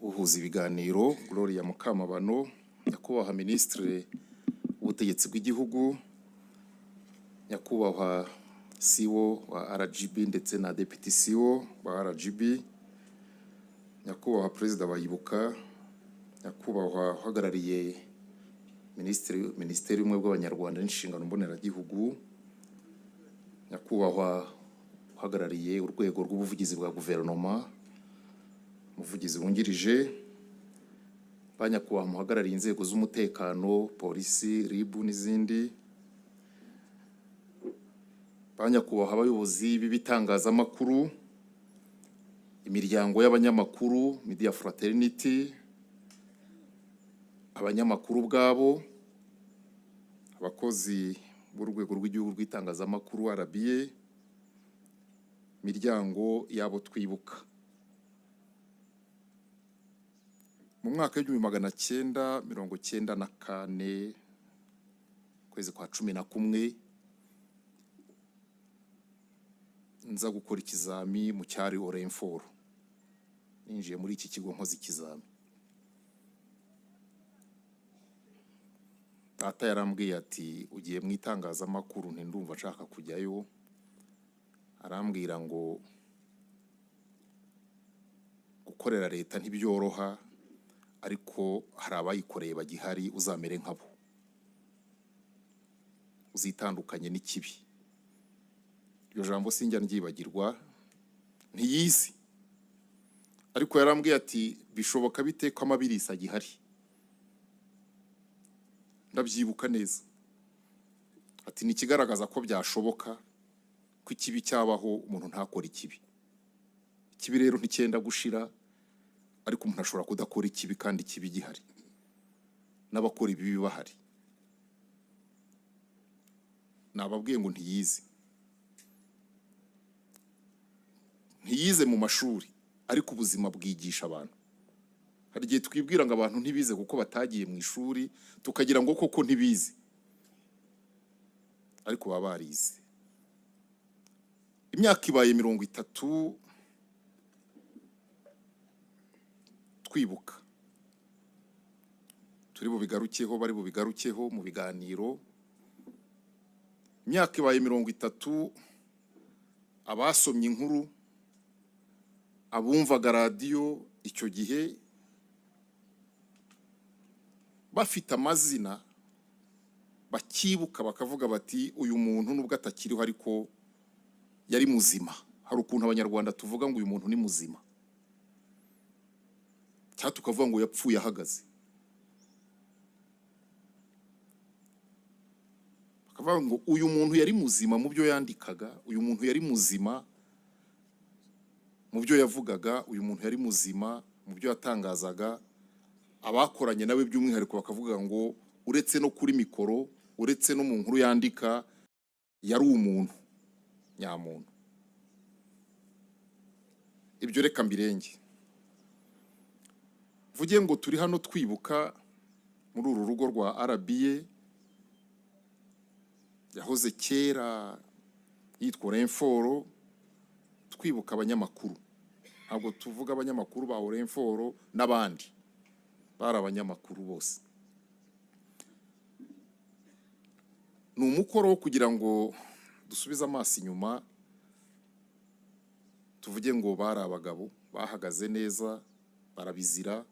uhuza ibiganiro Gloria Mukamabano, nyakubahwa Ministre w'ubutegetsi bw'igihugu, nyakubahwa CEO wa RGB ndetse na Deputy CEO wa RGB, nyakubahwa Perezida wa Ibuka, nyakubahwa uhagarariye Minisiteri y'Ubumwe bw'Abanyarwanda n'Inshingano Mboneragihugu, nyakubahwa uhagarariye urwego rw'ubuvugizi bwa guverinoma, umuvugizi wungirije, banyakubahwa muhagarariye inzego z'umutekano, polisi, RIB n'izindi, banyakubahwa abayobozi b'ibitangazamakuru, imiryango y'abanyamakuru, Media Fraternity, abanyamakuru ubwabo, abakozi b'urwego rw'igihugu rw'itangazamakuru RBA, imiryango yabo twibuka. Mu mwaka w'1994 kwezi kwa 11 nza gukora ikizami mu cyari Orenforo. Ninjiye muri iki kigo nkoze ikizami. Data yarambwiye ati ugiye mu itangazamakuru ndumva nshaka kujyayo. Arambwira ngo gukorera leta ntibyoroha, ariko hari abayikoreye bagihari, uzamere nkabo, uzitandukanye n'ikibi. Iryo jambo sinjya ndyibagirwa, ntiyizi, ariko yarambwiye ati bishoboka bite ko amabirisa agihari. Ndabyibuka neza. Ati nikigaragaza ko byashoboka ko ikibi cyabaho umuntu ntakora ikibi. Ikibi rero nticyenda gushira, ariko umuntu ashobora kudakora ikibi kandi ikibi gihari, n'abakora ibibi bahari. Nababwiye ngo ntiyize mu mashuri, ariko ubuzima bwigisha abantu. Hari igihe twibwira ngo abantu ntibize kuko batagiye mu ishuri, tukagira ngo koko ntibize, ariko baba barize. Imyaka ibaye 30 twibuka, turi bubigarukeho, bari bubigarukeho mu biganiro. Imyaka ibaye 30, abasomye inkuru, abumvaga radio icyo gihe bafite amazina, bakibuka bakavuga bati uyu muntu nubwo atakiriho ariko yari muzima. Hari ukuntu abanyarwanda tuvuga ngo uyu muntu ni muzima, cyangwa tukavuga ngo yapfuye ahagaze. Bakavuga ngo uyu muntu yari muzima mu byo yandikaga, uyu muntu yari muzima mu byo yavugaga, uyu muntu yari muzima mu byo yatangazaga. Abakoranye nawe by'umwihariko bakavuga ngo uretse no kuri mikoro, uretse no mu nkuru yandika, yari umuntu nyamuntu. Ibyo reka mbirenge. Vuge ngo turi hano twibuka muri uru rugo rwa RBA, yahoze kera yitwa Orenforo, twibuka abanyamakuru. Ntabwo tuvuga abanyamakuru ba Orenforo n'abandi, bari abanyamakuru bose. Ni umukoro wo kugira ngo dusubize amaso inyuma, tuvuge ngo bari abagabo bahagaze neza, barabizira.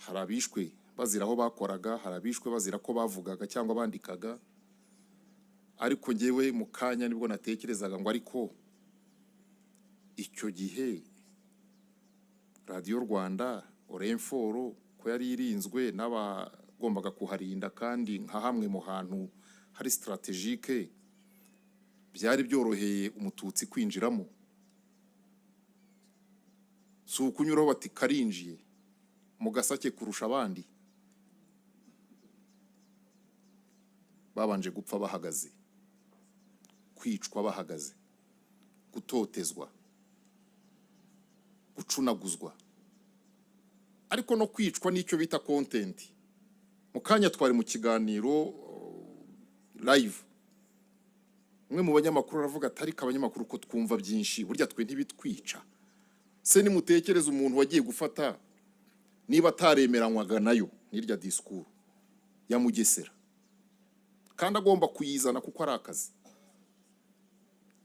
Hari abishwe bazira aho bakoraga, hari abishwe bazira ko bavugaga cyangwa bandikaga. Ariko ngewe mu kanya nibwo natekerezaga ngo ariko icyo gihe Radio Rwanda Orenforo ko yari irinzwe n'abagombaga kuharinda, kandi nka hamwe mu hantu hari strategique, byari byoroheye umututsi kwinjiramo. Si ukunyuraho bati karinjiye mu gasake kurusha abandi. Babanje gupfa bahagaze, kwicwa bahagaze, gutotezwa, gucunaguzwa, ariko no kwicwa n'icyo bita content. Mu kanya twari mu kiganiro live, umwe mu banyamakuru aravuga ati ariko abanyamakuru ko twumva byinshi, burya twe ntibitwica. Se nimutekereza umuntu wagiye gufata niba ataremeranywaga nayo n'irya disikuru ya Mugesera kandi agomba kuyizana kuko ari akazi.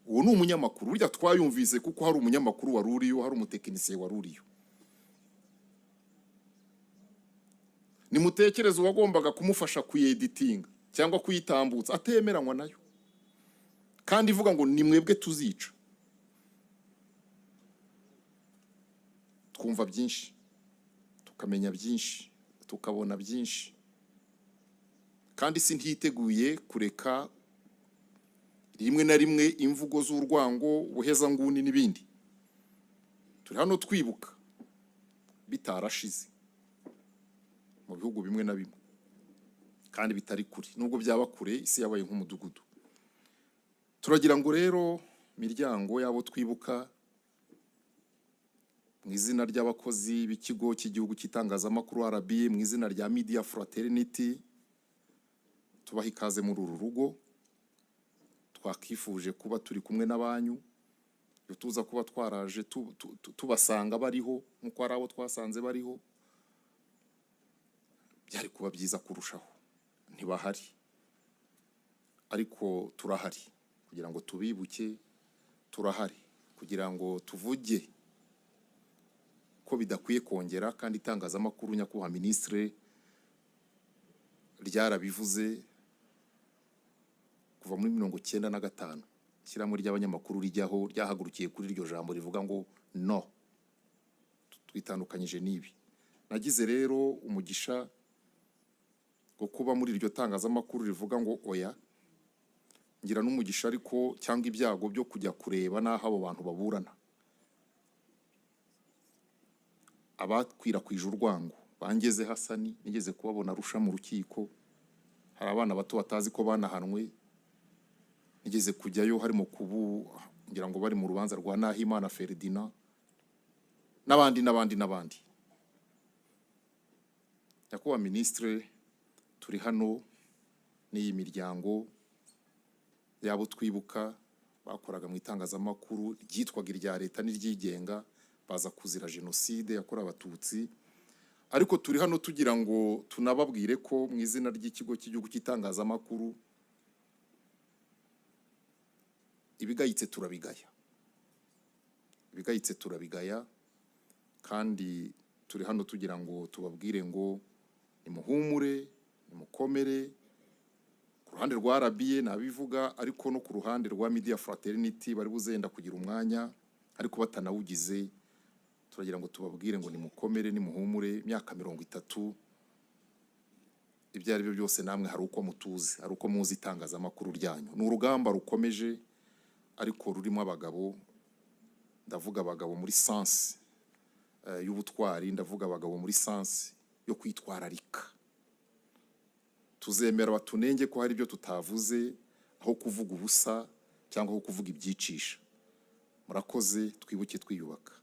Uwo ni umunyamakuru, burya twayumvise kuko hari umunyamakuru wari uriyo, hari umutekinisiye wari uriyo. Nimutekereze uwagombaga kumufasha kuyeditinga cyangwa kuyitambutsa atemeranywa nayo, kandi ivuga ngo ni mwebwe tuzica. Twumva byinshi, tukamenya byinshi, tukabona byinshi, kandi si ntiteguye kureka rimwe na rimwe imvugo z'urwango, ubuhezanguni n'ibindi. Turi hano twibuka bitarashize mu bihugu bimwe na bimwe kandi bitari kure, nubwo byaba kure isi yabaye nk'umudugudu. Turagira ngo rero miryango yabo twibuka, mu izina ry'abakozi b'ikigo cy'igihugu cy'itangazamakuru RBA, mu izina rya Media Fraternity, tubaha ikaze muri uru rugo. Twakifuje kuba turi kumwe n'abanyu, yo tuza kuba twaraje tubasanga bariho nkuko ari abo twasanze bariho, byari kuba byiza kurushaho. Ntibahari ariko turahari kugira ngo tubibuke, turahari kugira ngo tuvuge ko bidakwiye kongera, kandi itangazamakuru nyakubahwa ministre ryarabivuze kuva muri 1995 ishyirahamwe ry'abanyamakuru rijyaho ryahagurukiye kuri iryo jambo rivuga ngo no, twitandukanyije n'ibi. Nagize rero umugisha wo kuba muri iryo tangazamakuru rivuga ngo oya, ngira n'umugisha ariko cyangwa ibyago byo kujya kureba n'aho abo bantu baburana, abakwirakwije urwango. Bangeze Hasani, nigeze kubabona Arusha mu rukiko, hari abana bato batazi ko banahanwe, nigeze kujyayo harimo ngira ngo bari mu rubanza rwa Nahimana Ferdinand n'abandi. Nyakubahwa ministre, turi hano n'iyi miryango yabo twibuka bakoraga mu itangazamakuru ryitwaga irya leta n'iryigenga, baza kuzira jenoside yakorewe Abatutsi. Ariko turi hano tugira ngo tunababwire ko mu izina ry'ikigo cy'igihugu cy'itangazamakuru, ibigayitse turabigaya, kandi turi hano tugira ngo tubabwire ngo nimuhumure, nimukomere. Ku ruhande rwa RBA nabivuga, ariko no ku ruhande rwa Media Fraternity bari buzenda kugira umwanya ariko batanawugize, turagira ngo tubabwire ngo nimukomere, nimuhumure. Imyaka 30 ibyo ari byo byose namwe hari uko mutuzi, hari uko muzi itangazamakuru ryanyu. Ni urugamba rukomeje ariko rurimo abagabo, ndavuga abagabo muri sense y'ubutwari, ndavuga abagabo muri sense yo kwitwararika. Tuzemera batunenge ko hari ibyo tutavuze, aho kuvuga ubusa cyangwa aho kuvuga ibyicisha. Murakoze, twibuke twiyubaka.